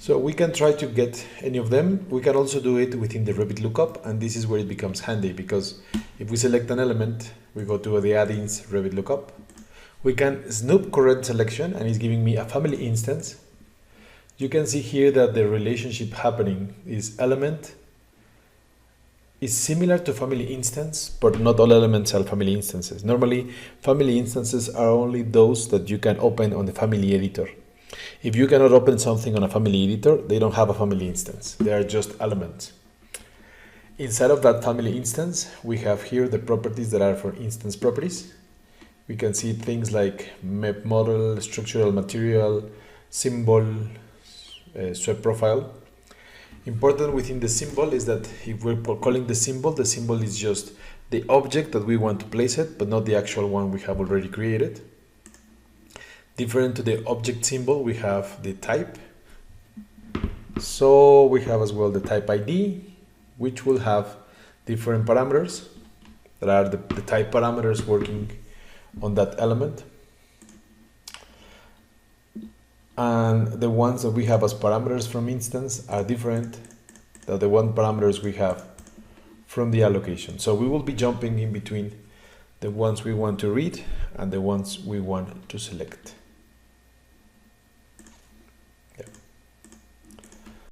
So we can try to get any of them. We can also do it within the Revit Lookup, and this is where it becomes handy, because if we select an element, we go to the add-ins Revit Lookup. We can snoop current selection, and it's giving me a family instance. You can see here that the relationship happening is element is similar to family instance, but not all elements are family instances. Normally, family instances are only those that you can open on the family editor. If you cannot open something on a family editor, they don't have a family instance. They are just elements. Inside of that family instance, we have here the properties that are for instance properties. We can see things like map model, structural material, symbol, swept profile. Important within the symbol is that if we're calling the symbol is just the object that we want to place it, but not the actual one we have already created. Different to the object symbol, we have the type. So we have as well the type ID, which will have different parameters that are the type parameters working on that element. And the ones that we have as parameters from instance are different than the one parameters we have from the allocation. So we will be jumping in between the ones we want to read and the ones we want to select.